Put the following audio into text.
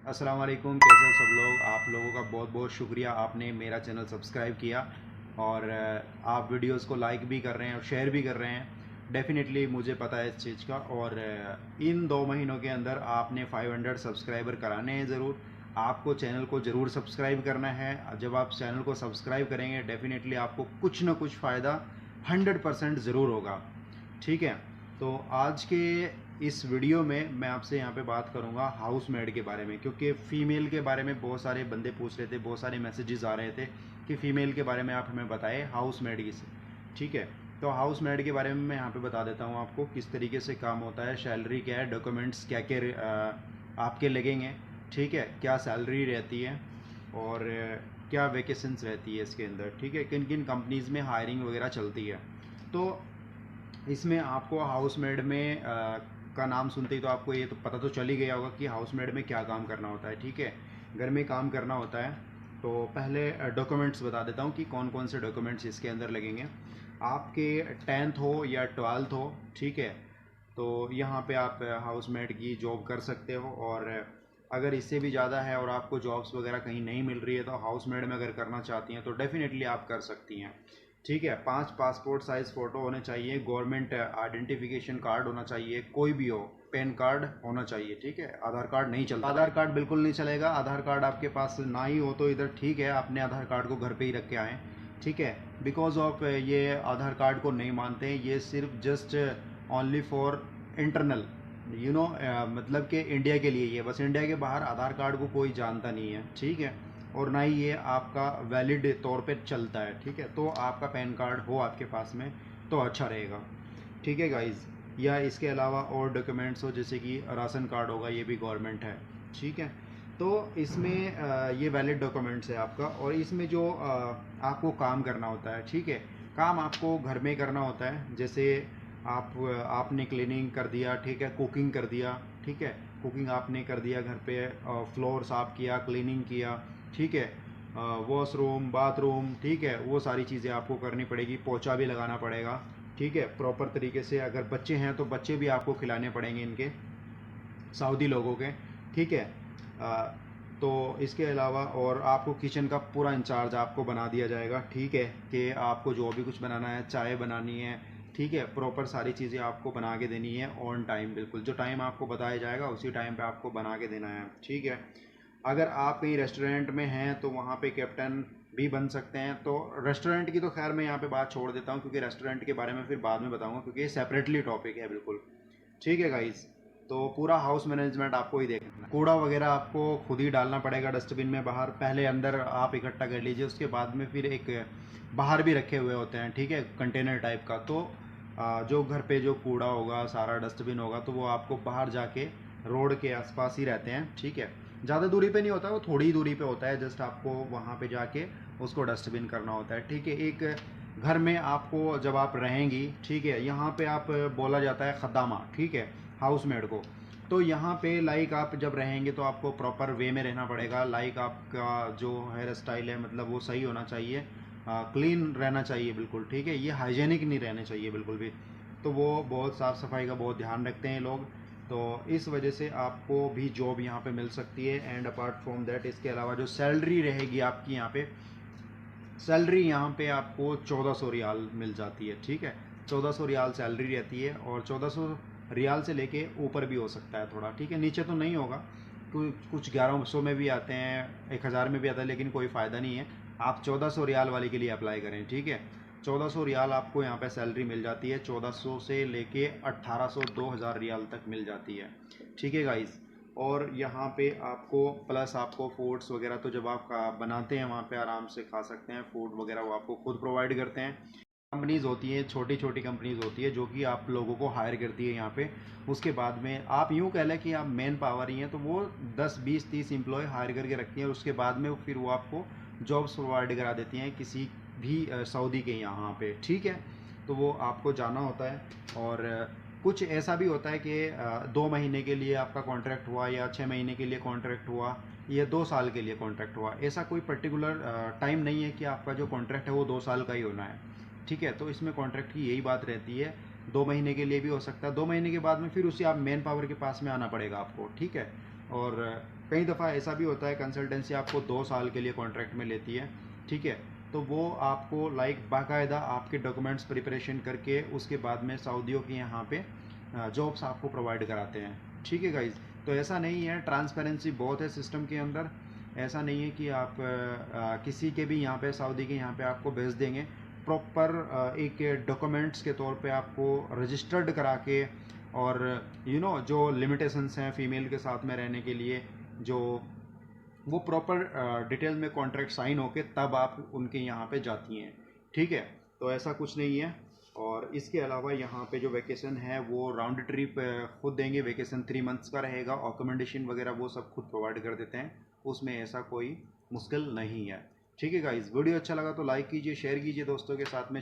अस्सलाम वालेकुम, कैसे हो सब लोग। आप लोगों का बहुत बहुत शुक्रिया, आपने मेरा चैनल सब्सक्राइब किया और आप वीडियोस को लाइक भी कर रहे हैं और शेयर भी कर रहे हैं। डेफिनेटली मुझे पता है इस चीज़ का। और इन 2 महीनों के अंदर आपने 500 सब्सक्राइबर कराने हैं ज़रूर। आपको चैनल को ज़रूर सब्सक्राइब करना है। जब आप चैनल को सब्सक्राइब करेंगे डेफिनेटली आपको कुछ ना कुछ फ़ायदा 100% ज़रूर होगा। ठीक है, तो आज के इस वीडियो में मैं आपसे यहाँ पे बात करूँगा हाउस मेड के बारे में, क्योंकि फ़ीमेल के बारे में बहुत सारे बंदे पूछ रहे थे, बहुत सारे मैसेजेस आ रहे थे कि फ़ीमेल के बारे में आप हमें बताएं हाउस मेड किसे। ठीक है, तो हाउस मेड के बारे में मैं यहाँ पे बता देता हूँ आपको किस तरीके से काम होता है, सैलरी क्या है, डॉक्यूमेंट्स क्या क्या आपके लगेंगे। ठीक है, क्या सैलरी रहती है और क्या वैकेशंस रहती है इसके अंदर। ठीक है, किन किन कंपनीज़ में हायरिंग वगैरह चलती है। तो इसमें आपको हाउस मेड में का नाम सुनते ही तो आपको ये तो पता तो चल ही गया होगा कि हाउस मेड में क्या काम करना होता है। ठीक है, घर में काम करना होता है। तो पहले डॉक्यूमेंट्स बता देता हूँ कि कौन कौन से डॉक्यूमेंट्स इसके अंदर लगेंगे। आपके 10th हो या 12th हो, ठीक है, तो यहाँ पे आप हाउस मेड की जॉब कर सकते हो। और अगर इससे भी ज़्यादा है और आपको जॉब्स वगैरह कहीं नहीं मिल रही है तो हाउस मेड में अगर करना चाहती हैं तो डेफिनेटली आप कर सकती हैं। ठीक है, 5 पासपोर्ट साइज़ फ़ोटो होने चाहिए, गवर्नमेंट आइडेंटिफिकेशन कार्ड होना चाहिए, कोई भी हो, पैन कार्ड होना चाहिए। ठीक है, आधार कार्ड नहीं चलता, आधार कार्ड बिल्कुल नहीं चलेगा। आधार कार्ड आपके पास ना ही हो तो इधर ठीक है, अपने आधार कार्ड को घर पे ही रख के आएँ। ठीक है, बिकॉज ऑफ ये आधार कार्ड को नहीं मानते हैं, ये सिर्फ जस्ट ओनली फॉर इंटरनल, मतलब कि इंडिया के लिए, ये बस इंडिया के बाहर आधार कार्ड को कोई जानता नहीं है। ठीक है, और ना ही ये आपका वैलिड तौर पे चलता है। ठीक है, तो आपका पैन कार्ड हो आपके पास में तो अच्छा रहेगा। ठीक है गाइज, या इसके अलावा और डॉक्यूमेंट्स हो जैसे कि राशन कार्ड होगा, ये भी गवर्नमेंट है। ठीक है, तो इसमें ये वैलिड डॉक्यूमेंट्स है आपका। और इसमें जो आपको काम करना होता है, ठीक है, काम आपको घर में करना होता है। जैसे आपने क्लीनिंग कर दिया, ठीक है, कुकिंग कर दिया। ठीक है, कुकिंग आपने कर दिया घर पे, फ्लोर साफ़ किया, क्लीनिंग किया। ठीक है, वॉशरूम, बाथरूम, ठीक है, वो सारी चीज़ें आपको करनी पड़ेगी। पोछा भी लगाना पड़ेगा। ठीक है, प्रॉपर तरीके से। अगर बच्चे हैं तो बच्चे भी आपको खिलाने पड़ेंगे इनके, सऊदी लोगों के। ठीक है, तो इसके अलावा और आपको किचन का पूरा इंचार्ज आपको बना दिया जाएगा। ठीक है, कि आपको जो भी कुछ बनाना है, चाय बनानी है, ठीक है, प्रॉपर सारी चीज़ें आपको बना के देनी है ऑन टाइम, बिल्कुल जो टाइम आपको बताया जाएगा उसी टाइम पे आपको बना के देना है। ठीक है, अगर आप कहीं रेस्टोरेंट में हैं तो वहाँ पे कैप्टन भी बन सकते हैं। तो रेस्टोरेंट की तो खैर मैं यहाँ पे बात छोड़ देता हूँ, क्योंकि रेस्टोरेंट के बारे में फिर बाद में बताऊँगा, क्योंकि ये सेपरेटली टॉपिक है बिल्कुल। ठीक है गाइस, तो पूरा हाउस मैनेजमेंट आपको ही देखना है। कूड़ा वगैरह आपको खुद ही डालना पड़ेगा डस्टबिन में बाहर। पहले अंदर आप इकट्ठा कर लीजिए, उसके बाद में फिर एक बाहर भी रखे हुए होते हैं, ठीक है, कंटेनर टाइप का। तो जो घर पे जो कूड़ा होगा, सारा डस्टबिन होगा, तो वो आपको बाहर जाके रोड के आसपास ही रहते हैं। ठीक है, ज़्यादा दूरी पे नहीं होता, वो थोड़ी ही दूरी पे होता है। जस्ट आपको वहाँ पे जाके उसको डस्टबिन करना होता है। ठीक है, एक घर में आपको जब आप रहेंगी, ठीक है, यहाँ पे आप बोला जाता है खद्दामा, ठीक है, हाउस मेड को। तो यहाँ पे लाइक आप जब रहेंगे तो आपको प्रॉपर वे में रहना पड़ेगा। लाइक आपका जो हेयर स्टाइल है, मतलब वो सही होना चाहिए, क्लीन रहना चाहिए बिल्कुल। ठीक है, ये हाइजेनिक नहीं रहने चाहिए बिल्कुल भी। तो वो बहुत साफ़ सफाई का बहुत ध्यान रखते हैं लोग। तो इस वजह से आपको भी जॉब यहाँ पे मिल सकती है। एंड अपार्ट फ्रॉम दैट, इसके अलावा जो सैलरी रहेगी आपकी यहाँ पे, सैलरी यहाँ पे आपको 1400 रियाल मिल जाती है। ठीक है, 1400 रियाल सैलरी रहती है। और 1400 रियाल से लेके ऊपर भी हो सकता है थोड़ा, ठीक है, नीचे तो नहीं होगा। कुछ कुछ 1100 में भी आते हैं, 1000 में भी आता है, लेकिन कोई फ़ायदा नहीं है। आप 1400 रियाल वाले के लिए अप्लाई करें। ठीक है, 1400 रियाल आपको यहाँ पे सैलरी मिल जाती है। 1400 से लेके 1800 2000 रियाल तक मिल जाती है। ठीक है गाइस, और यहाँ पे आपको प्लस आपको फूड्स वगैरह तो जब आप बनाते हैं वहाँ पे आराम से खा सकते हैं। फूड वगैरह वो आपको खुद प्रोवाइड करते हैं। कंपनीज़ होती हैं, छोटी छोटी कंपनीज़ होती है जो कि आप लोगों को हायर करती है यहाँ पे। उसके बाद में आप यूँ कह लें कि आप मेन पावर ही हैं, तो वो 10 20 30 एम्प्लॉय हायर करके रखती हैं। और उसके बाद में फिर वो आपको जॉब्स प्रोवाइड करा देती हैं किसी भी सऊदी के यहाँ पे। ठीक है, तो वो आपको जाना होता है। और कुछ ऐसा भी होता है कि 2 महीने के लिए आपका कॉन्ट्रैक्ट हुआ, या 6 महीने के लिए कॉन्ट्रैक्ट हुआ, या 2 साल के लिए कॉन्ट्रैक्ट हुआ। ऐसा कोई पर्टिकुलर टाइम नहीं है कि आपका जो कॉन्ट्रैक्ट है वो 2 साल का ही होना है। ठीक है, तो इसमें कॉन्ट्रैक्ट की यही बात रहती है। 2 महीने के लिए भी हो सकता है, 2 महीने के बाद में फिर उसी आप मैन पावर के पास में आना पड़ेगा आपको। ठीक है, और कई दफ़ा ऐसा भी होता है कंसल्टेंसी आपको 2 साल के लिए कॉन्ट्रैक्ट में लेती है, ठीक है, तो वो आपको लाइक बाकायदा आपके डॉक्यूमेंट्स प्रिपरेशन करके उसके बाद में सऊदियों के यहाँ पे जॉब्स आपको प्रोवाइड कराते हैं, ठीक है गाइज। तो ऐसा नहीं है, ट्रांसपेरेंसी बहुत है सिस्टम के अंदर। ऐसा नहीं है कि आप किसी के भी यहाँ पे सऊदी के यहाँ पे आपको भेज देंगे। प्रॉपर एक डॉक्यूमेंट्स के तौर पे आपको रजिस्टर्ड करा के, और जो लिमिटेशंस हैं फीमेल के साथ में रहने के लिए, जो वो प्रॉपर डिटेल में कॉन्ट्रैक्ट साइन होके तब आप उनके यहाँ पे जाती हैं, ठीक है। तो ऐसा कुछ नहीं है। और इसके अलावा यहाँ पे जो वैकेशन है वो राउंड ट्रिप खुद देंगे। वैकेशन 3 मंथ्स का रहेगा। अकोमोडेशन वगैरह वो सब खुद प्रोवाइड कर देते हैं, उसमें ऐसा कोई मुश्किल नहीं है, ठीक है गाइज। वीडियो अच्छा लगा तो लाइक कीजिए, शेयर कीजिए दोस्तों के साथ में।